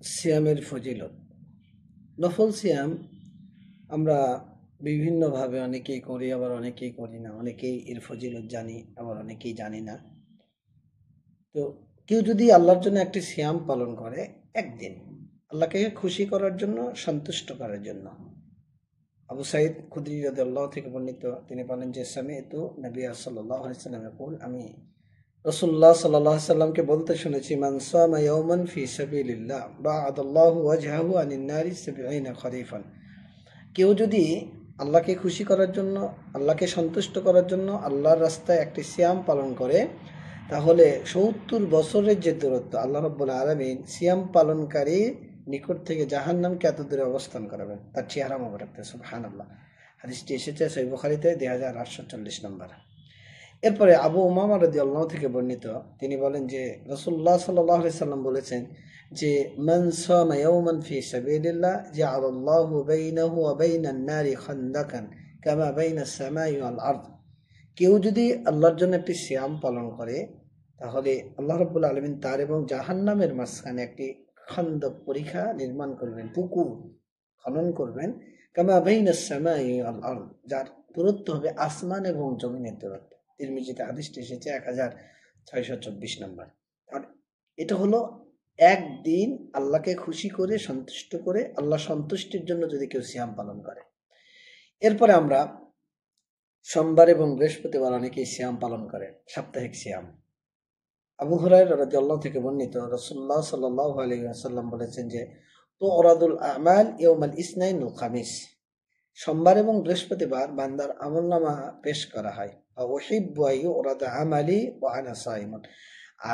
সিয়ামের ফজিলত। নফল সিয়াম আমরা বিভিন্নভাবে অনেকেই করি, আবার অনেকেই করি না। অনেকেই এর ফজিলত জানি, আবার অনেকেই জানি না। তো কেউ যদি আল্লাহর জন্য একটি সিয়াম পালন করে একদিন, আল্লাহকে খুশি করার জন্য, সন্তুষ্ট করার জন্য, আবু সাইদ খুদরি রাদিয়াল্লাহু থেকে বর্ণিত, তিনি বলেন যে সামি'তু নবী সাল্লাল্লাহু আলাইহি ওয়াসাল্লাম ইয়াকুল, আমি রাসূলুল্লাহ সাল্লাল্লাহু আলাইহি সাল্লামকে বলতে শুনেছি, মান সামা ইয়াওমান ফি সাবিলিল্লাহ বা'আদাল্লাহু ওয়াজহাহু আনিন নারি ৭০ খরিফান। কেউ যদি আল্লাহকে খুশি করার জন্য, আল্লাহকে সন্তুষ্ট করার জন্য আল্লাহর রাস্তায় একটি সিয়াম পালন করে, তাহলে ৭০ বছরের যে দূরত্ব আল্লাহ রাব্বুল আলামিন সিয়াম পালনকারী নিকট থেকে জাহান্নামকে এত দূরে অবস্থান করাবেন তার চেহারা মোবারকতে। সুবহানাল্লাহ। হাদিসটি এসেছে সহিহ বুখারীতে 2840 নম্বর। এরপরে আবু উমামা রাদিয়াল্লাহু থেকে বর্ণিত, তিনি বলেন যে রাসূলুল্লাহ সাল্লাল্লাহু আলাইহি সাল্লাম বলেছেন যে মান সামা ইয়াওমান ফি সাবিলিল্লাহ জাআলাল্লাহু বাইনাহু ওয়া বাইনান নারি খান্দাকান কামা বাইনাস সামাই ওয়াল আরদ। কেউ যদি আল্লাহর জন্য একটি সিয়াম পালন করে, তাহলে আল্লাহ রাব্বুল আলামিন তার এবং জাহান্নামের মাঝখানে একটি খান্দক, পরিখা নির্মাণ করবেন, পুকুর খনন করবেন, কামা বাইনাস সামাই ওয়াল আরদ, যার দূরত্ব হবে আসমান এবং জমিনের দূরত্ব। তিরমিজিতে হাদিসটি এসেছে 1624 নম্বর। আর এটা হলো একদিন আল্লাহকে খুশি করে, সন্তুষ্ট করে, আল্লাহ সন্তুষ্টির জন্য যদি কেউ সিয়াম পালন করে। এরপরে আমরা সোমবার এবং বৃহস্পতিবার অনেকেই সিয়াম পালন করে, সাপ্তাহিক সিয়াম। আবু হুরায়রা রাদিয়াল্লাহু থেকে বর্ণিত, রাসূলুল্লাহ সাল্লাল্লাহু আলাইহি ওয়াসাল্লাম বলেছেন যে তুরাদুল আমাল ইয়াউমাল ইসনাইন ওয়াল খামিস। সোমবার এবং বৃহস্পতিবার বান্দার আমলনামা পেশ করা হয়। উহিব্বু আন ইউরাদা আমালি ওয়া আনা সাইমুন।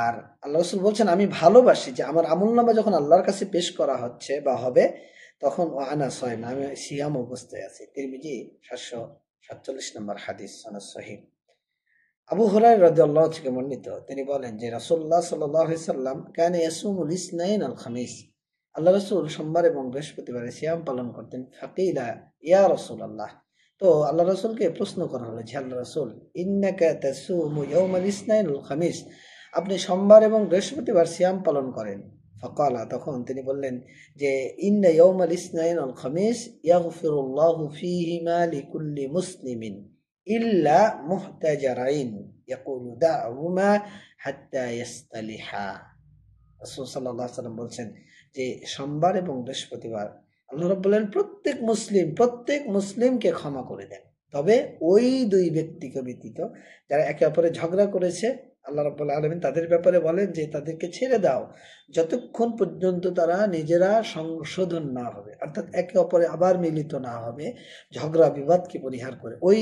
আর আল্লাহ রাসূল বলছেন, আমি ভালোবাসি যে আমার আমলনামা যখন আল্লাহর কাছে পেশ করা হচ্ছে বা হবে, তখন ওয়া আনা সাইম, আমি সিয়াম অবস্থায় আছি। তিরমিজি 747 নম্বর হাদিস, সনদ সহিহ। আবু হুরায়রা রাদিয়াল্লাহু থেকে বর্ণিত, তিনি বলেন যে রাসূলুল্লাহ সাল্লাল্লাহু আলাইহি সাল্লাম কানা ইয়াসুমুল ইসনাইন আল খামিস। আল্লাহ রাসূল সোমবার এবং বৃহস্পতিবারে সিয়াম পালন করতেন। ফাকিলা ইয়া রাসূলুল্লাহ। তো আল্লাহ রাসূলকে প্রশ্ন করা হলো যে আল্লাহ রাসূল, ইন্নাকা তাসুমু ইয়াউমাল ইসনাইন আল খামিস, আপনি সোমবার এবং বৃহস্পতিবার সিয়াম পালন করেন। ফাকালা, তখন তিনি বললেন যে ইন্না ইয়াউমাল ইসনাইন আল খামিস ইয়াগফিরুল্লাহু ফীহিমা লিকুল্লি মুসলিমিন ইল্লা মুহতাজারাইন ইয়াকুলু দা'হুমা হাত্তা ইয়াস্তালিহা। রাসূল সাল্লাল্লাহু আলাইহি ওয়াসাল্লাম বলছেন যে সোমবার এবং বৃহস্পতিবার আল্লাহ রাব্বুল আলামিন প্রত্যেক মুসলিমকে ক্ষমা করে দেন, তবে ওই দুই ব্যক্তিকে ব্যতীত যারা একে অপরের ঝগড়া করেছে। আল্লাহ রাব্বুল আলামিন তাদের ব্যাপারে বলেন যে তাদেরকে ছেড়ে দাও যতক্ষণ পর্যন্ত তারা নিজেরা সংশোধন না হবে, অর্থাৎ একে অপরে আবার মিলিত না হবে, ঝগড়া বিবাদকে পরিহার করে। ওই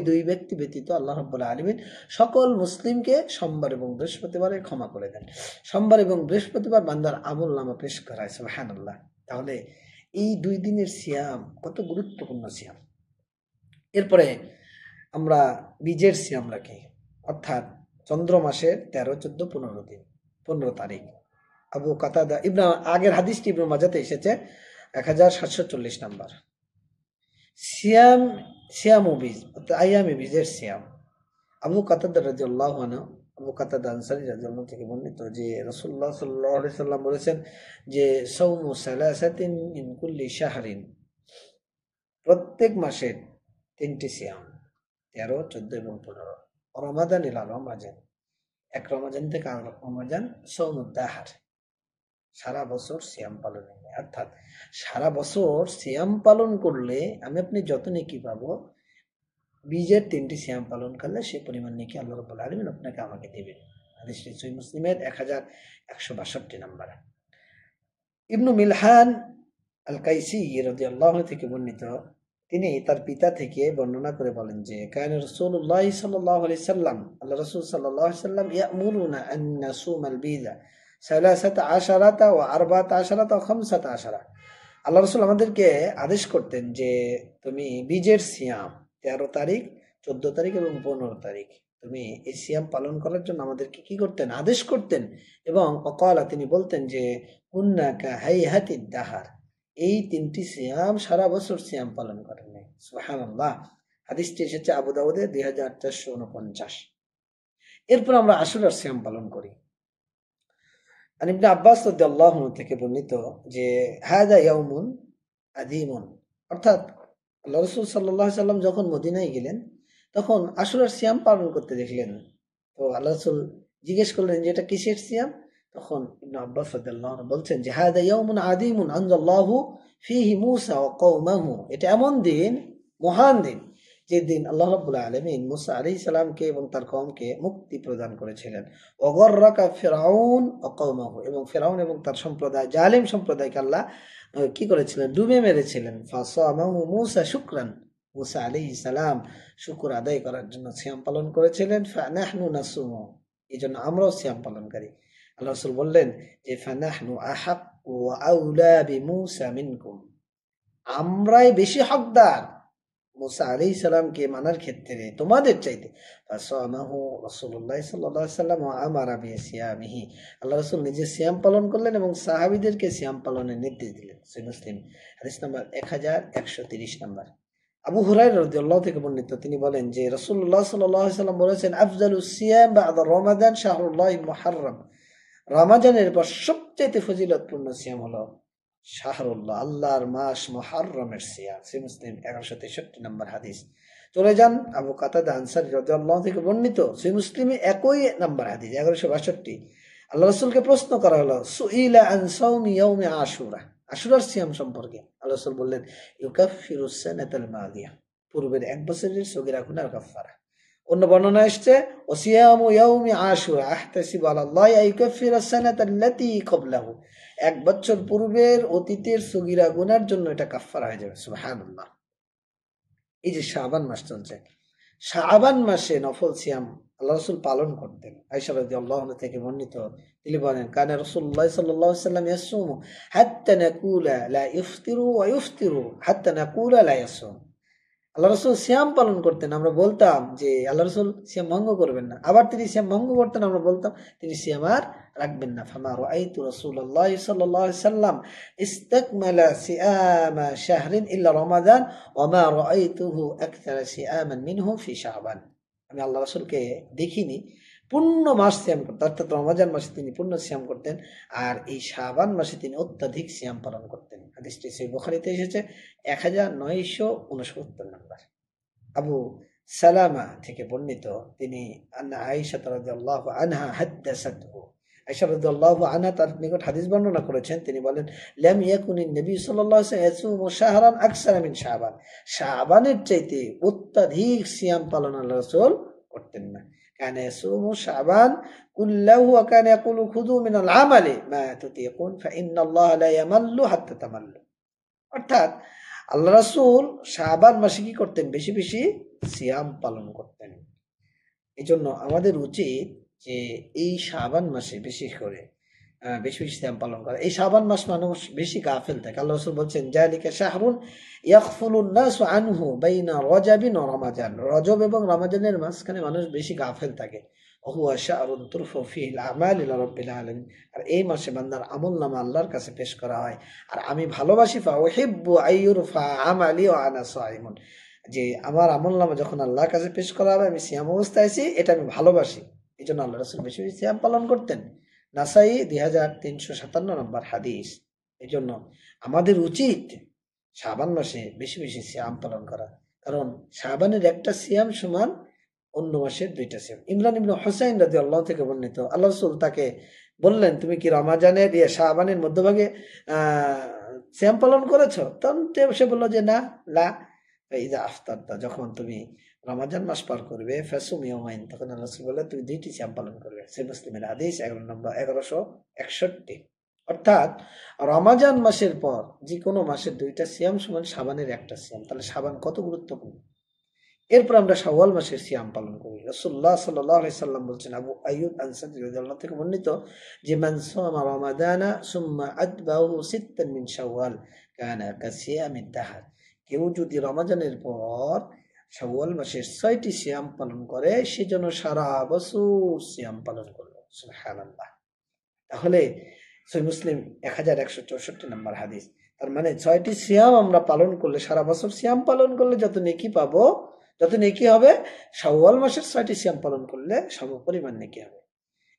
দুই ব্যক্তি ব্যতীত আল্লাহ রাব্বুল আলামিন সকল মুসলিমকে সোমবার এবং বৃহস্পতিবারে ক্ষমা করে দেন। সোমবার এবং বৃহস্পতিবার বান্দার আমলনামা পেশ করায়। সুবহানাল্লাহ। তাহলে এই 2 দিনের সিয়াম কত গুরুত্বপূর্ণ সিয়াম। এরপরে আমরা বীজের সিয়াম রাখি, অর্থাৎ চন্দ্র মাসের 13, 14, 15 দিন, 15 তারিখ। আবু কাতাদা ইবনে, আগের হাদিসটি ইবনে মাজাতে এসেছে 1740 নাম্বার। সিয়াম, সিয়াম ও বীজ, অর্থাৎ আইয়ামে বীজের সিয়াম। আবু কাতাদা রাদিয়াল্লাহু আনহু, আবু কাতাদা আনসারী রাদিয়াল্লাহু থেকে বর্ণিত যে রাসূলুল্লাহ সাল্লাল্লাহু আলাইহি সাল্লাম বলেছেন যে সাওমু সালাসাতিন মিন কুল্লি শাহরিন, প্রত্যেক মাসের 3টি সিয়াম, 13, 14 এবং 15। রমাদান ইলা রমাজান, এক রমাজান থেকে আর রমাজান। সাওমুদ দাহার, সারা বছর সিয়াম পালনের নেই, অর্থাৎ সারা বছর সিয়াম পালন করলে আমি আপনি যত নেকি পাবো, বীজের 3টি সিয়াম পালন করলে সে পরিমাণ নেকি আল্লাহ রাব্বুল আলামিন আপনাকে আমাকে দেবেন। হাদিসটি সহিহ মুসলিমের 1162 নম্বর। ইবনু মিলহান আল কাইসি রাদিয়াল্লাহু থেকে বর্ণিত, তিনি তার পিতা থেকে বর্ণনা করে বলেন যে কানা রাসূলুল্লাহ সাল্লাল্লাহু আলাইহি সাল্লাম, আল্লাহ রাসূল সাল্লাল্লাহু আলাইহি সাল্লাম ইয়ামুরুনা আন নাসুমাল বীজা 13 ওয়া 14 ওয়া 15। আল্লাহ রাসূল আমাদেরকে আদেশ করতেন যে তুমি বীজের সিয়াম 13 তারিখ, 14 তারিখ এবং 15 তারিখ তুমি এই সিয়াম পালন করার জন্য আমাদেরকে কি করতেন, আদেশ করতেন। এবং অকালা, তিনি বলতেন যে কুন্না কা হাইহাতিদ দাহার, এই 3টি সিয়াম সারা বছর সিয়াম পালন করেন নাই। সুবহানাল্লাহ। হাদিসটি এসেছে আবু দাউদে 2449। এরপর আমরা আশুরার সিয়াম পালন করি। আর ইবনে আব্বাস রাদিয়াল্লাহু আনহু থেকে বর্ণিত যে হাদা ইয়াউমুন আযীমুন, অর্থাৎ আল্লাহ রাসূল সাল্লাল্লাহু আলাইহি সাল্লাম যখন মদিনায় গেলেন তখন আশুরার সিয়াম পালন করতে দেখলেন। তো আল্লাহ রাসূল জিজ্ঞেস করলেন যে এটা কিসের সিয়াম? তখন ইবনে আব্বাস রাদিয়াল্লাহু আনহু বলছেন যে হাদা ইয়াউমুন আযীমুন আনজাল্লাহু ফীহি মূসা ওয়া কওমাহু, এটা এমন দিন, মহান দিন, যে দিন আল্লাহ রাব্বুল আলামিন মুসা আলাইহিস সালামকে এবং তার কওমকে মুক্তি প্রদান করেছিলেন। ওয়াগররাকা ফিরআউন ওয়া কওমাহু, এবং ফিরআউন এবং তার সম্প্রদায়, জালিম সম্প্রদায়কে আল্লাহ কি করেছিলেন? ডুবে মেরেছিলেন। ফাসামাহু মূসা শুকরান, মূসা আলাইহিস সালাম শুকর আদায় করার জন্য সিয়াম পালন করেছিলেন। ফানাহনু নাসুমু, এই জন্য আমরাও সিয়াম পালনকারী। আল্লাহ রাসূল বললেন যে ফানাহনু আহাক্কু ওয়া আউলা বিমূসা মিনকুম, আমরাই বেশি হকদার মুসা আলাইহিস সালামকে মানার ক্ষেত্রে তোমাদের চাইতে। ফাসামাহু রাসূলুল্লাহ সাল্লাল্লাহু আলাইহি ওয়াসাল্লাম ওয়া আমারা বিসিয়ামিহি, আল্লাহ রাসূল নিজে সিয়াম পালন করলেন এবং সাহাবীদেরকে সিয়াম পালনের নির্দেশ দিলেন। সহিহ মুসলিম হাদিস নাম্বার 1130 নাম্বার। আবু হুরায়রা রাদিয়াল্লাহু থেকে বর্ণিত, তিনি বলেন যে রাসূলুল্লাহ সাল্লাল্লাহু আলাইহি ওয়াসাল্লাম বলেছেন আফজালুস সিয়াম বা'দা রমাদান শাহরুল্লাহিল মুহাররম, রমাদানের পর সবচেয়ে ফজিলতপূর্ণ সিয়াম হলো শাহরুল্লাহ, আল্লাহর মাস মুহাররমের সিয়াম। সহিহ মুসলিম 1163 নম্বর হাদিস। চলে যান আবু কাতাদা আনসারী রাদিয়াল্লাহু থেকে বর্ণিত সহিহ মুসলিমে একই নাম্বার হাদিস 1162। আল্লাহ রাসূলকে প্রশ্ন করা হলো সুইলা আন সাওমি ইয়াউমি আশুরা, আশুরার সিয়াম সম্পর্কে। আল্লাহ রাসূল বললেন ইউকাফিরুস সানাতাল মাদিয়া, পূর্বের এক বছরের সগীরা গুনার কাফারা। অন্য বর্ণনা এসেছে ওসিয়ামু ইয়াউমি আশুরা আহতাসিবু আলাল্লাহি আইয়ুকাফিরাস সানাতাল্লাতী ক্বাবলাহু, এক বছর পূর্বের অতীতের সগীরা গুনার জন্য এটা কাফারা হয়ে যাবে। সুবহানাল্লাহ। এই যে শাবান মাস চলছে, শাবান মাসে নফল সিয়াম আল্লাহ রাসূল পালন করতেন। আয়েশা রাদিয়াল্লাহু আনহা থেকে বর্ণিত, তিনি বলেন কানা রাসূলুল্লাহ সাল্লাল্লাহু আলাইহি ওয়াসাল্লাম ইয়াসুমু হাত্তা নাকুলা লা ইফতিরু ওয়া ইফতিরু হাত্তা নাকুলা লা ইয়াসুম, আল্লাহ রসুল সিয়াম পালন করতেন, আমরা বলতাম যে আল্লাহ রসুল সিয়াম ভঙ্গ করবেন না, আবার তিনি সিয়াম ভঙ্গ করতেন, আমরা বলতাম তিনি সিয়াম আর রাখবেন না। ফামা রাআইতু রাসূলুল্লাহ সাল্লাল্লাহু আলাইহি সাল্লাম ইসতাকমালা সিয়ামা শাহরিন ইল্লা রমাদান ওয়া মা রাআইতুহু আকথারা সিয়ামান মিনহু ফি শাবান, আমি আল্লাহ রাসূলকে দেখিনি পূর্ণ মাস সিয়াম করতেন, অর্থাৎ রমজান মাসে তিনি পূর্ণ সিয়াম করতেন, আর এই শাবান মাসে তিনি অত্যাধিক সিয়াম পালন করতেন। হাদিসটি সহিহ বুখারীতে এসেছে 1969 নম্বর। আবু সালামা থেকে বর্ণিত, তিনি আন্না আয়েশা রাদিয়াল্লাহু আনহা হাদাসাতহু, আয়েশা রাদিয়াল্লাহু আনহা তার নিকট হাদিস বর্ণনা করেছেন, তিনি বলেন লাম ইয়াকুনিন নবী সাল্লাল্লাহু আলাইহি ওয়াসাল্লাম ইয়াসুমু শাহরান আকসারা মিন শাবান, শাবানের চাইতে অত্যাধিক সিয়াম পালন আল্লাহ রাসূল করতেন না। কানা ইয়াসুমু শাবান কুল্লাহু ওয়া কানা ইয়াকুলু খুযু মিনাল আমালি মা তুতিকুন ফা ইন্নাল্লাহা লা ইয়ামাল্লু হাত্তা তামাল্লু, অর্থাৎ আল্লাহ রাসূল শাবান মাসে কি করতেন? বেশি বেশি সিয়াম পালন করতেন। এই জন্য আমাদের উচিত যে এই শাবান মাসে বেশি করে বেশি বেশি সিয়াম পালন করা। এই শাবান মাস মানুষ বেশি গাফেল থাকে। আল্লাহ রাসূল বলছেন যালিকা শাহরুন ইয়াগফুলুন নাসু আনহু বাইনা রজাবিন ওয়া রমাজান, রজব এবং রমাজানের মাঝখানে মানুষ বেশি গাফেল থাকে। ওহুয়া শাহরুন তুরফু ফিহিল আমাল ইলা রাব্বিল আলামিন, আর এই মাসে বান্দার আমলনামা আল্লাহর কাছে পেশ করা হয়। আর আমি ভালোবাসি ফা উহিব্বু আইয়ুরফা আমালি ওয়া আনা সাইমুন, যে আমার আমলনামা যখন আল্লাহর কাছে পেশ করা হবে আমি সিয়াম অবস্থায় আছি, এটা আমি ভালোবাসি। এই জন্য আল্লাহ রাসূল বেশি বেশি সিয়াম পালন করতেন। নাসাই 2357 নম্বর হাদিস। এই জন্য আমাদের উচিত শাবান মাসে বেশি বেশি সিয়াম পালন করা, কারণ শাবানের একটা সিয়াম সমান অন্য মাসের 2টা সিয়াম। ইমরান ইবনে হুসাইন রাদিয়াল্লাহু থেকে বর্ণিত, আল্লাহ রাসূল তাকে বললেন তুমি কি রমাজানের শাবানের মধ্যভাগে সিয়াম পালন করেছো? তখন সে বলল যে না, লা ইযা আফতারতা, যখন তুমি রমাজান মাস পার করবে ফাসুম ইয়াওমাইন, তখন আল্লাহ রাসূল বললেন তুমি 2টি সিয়াম পালন করবে। সহিহ মুসলিমের হাদিস 1161। অর্থাৎ রমাজান মাসের পর যে কোনো মাসের 2টা সিয়াম সমান শাবানের একটা সিয়াম। তাহলে শাবান কত গুরুত্বপূর্ণ। এরপর আমরা শাওয়াল মাসের সিয়াম পালন করি। রাসূলুল্লাহ সাল্লাল্লাহু আলাইহি সাল্লাম বলছেন, আবু আইয়ুব আনসারী রাদিয়াল্লাহু থেকে বর্ণিত, যে মান সামা রমাদানা সুম্মা আতবাহু সিত্তান মিন শাওয়াল কানা কাসিয়ামিদ দাহর, কেউ যদি রমাজানের পর শাওয়াল মাসের 6টি সিয়াম পালন করে সে যেন সারা বছর সিয়াম পালন করলো। সুবহানাল্লাহ। তাহলে সহিহ মুসলিম 1164 নম্বর হাদিস। তার মানে 6টি সিয়াম আমরা পালন করলে, সারা বছর সিয়াম পালন করলে যত নেকি পাবো, যত নেকি হবে শাওয়াল মাসের 6টি সিয়াম পালন করলে সমপরিমাণ নেকি হবে।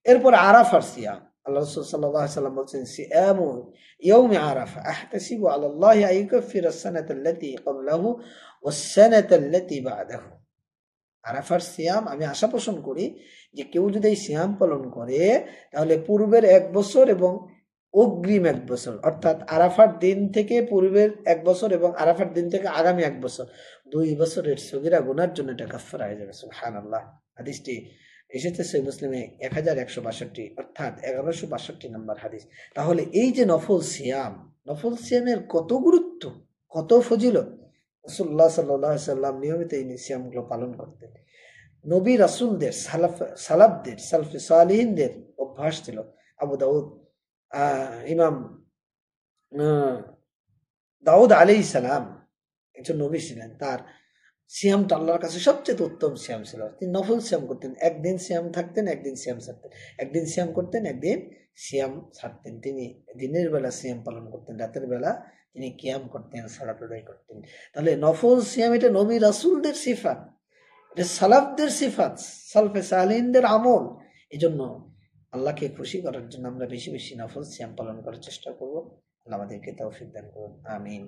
এরপর আরাফার সিয়াম, আল্লাহ রাসূল সাল্লাল্লাহু আলাইহি সাল্লাম বলছেন, সিয়ামু ইয়াউমি আরাফা আহতাসিবু আলাল্লাহি আইয়ুকাফিরা আস-সানাতা আল্লাতী ক্বাবলাহু ওয়াস-সানাতা আল্লাতী বা'দাহু। আরাফার সিয়াম আমি আশা পোষণ করি যে কেউ যদি এই সিয়াম পালন করে তাহলে পূর্বের 1 বছর এবং অগ্রিম 1 বছর, অর্থাৎ আরাফার দিন থেকে পূর্বের 1 বছর এবং আরাফার দিন থেকে আগামী 1 বছর, 2 বছরের সগীরা গুনার জন্য এটা কাফফারা হয়ে যাবে। সুবহানাল্লাহ। হাদিসটি এসেছে সহিহ মুসলিমে 1162, অর্থাৎ 1162 নম্বর হাদিস। তাহলে এই যে নফল সিয়ামের কত গুরুত্ব, কত ফজিলত! রাসূলুল্লাহ সাল্লাল্লাহু আলাইহি সাল্লাম নিয়মিত এই সিয়ামগুলো পালন করতেন। নবী রাসূলদের সালাফদের সালফে সালিহিনদের অভ্যাস ছিল। আবু দাউদ ইমাম দাউদ আলাইহিস সালাম একজন নবী ছিলেন। তার সিয়ামটা আল্লাহর কাছে সবচেয়ে উত্তম সিয়াম ছিল। তিনি নফল সিয়াম করতেন, একদিন সিয়াম থাকতেন, একদিন সিয়াম ছাড়তেন, একদিন সিয়াম করতেন, একদিন সিয়াম ছাড়তেন। তিনি দিনের বেলা সিয়াম পালন করতেন, রাতের বেলা তিনি কিয়াম করতেন, সালাত আদায় করতেন। তাহলে নফল সিয়াম এটা নবী রাসূলদের সিফাত, এটা সালাফদের সিফাত, সালফে সালিহিনদের আমল। এই জন্য আল্লাহকে খুশি করার জন্য আমরা বেশি বেশি নফল সিয়াম পালন করার চেষ্টা করব। আল্লাহ আমাদেরকে তৌফিক দান করুন। আমিন।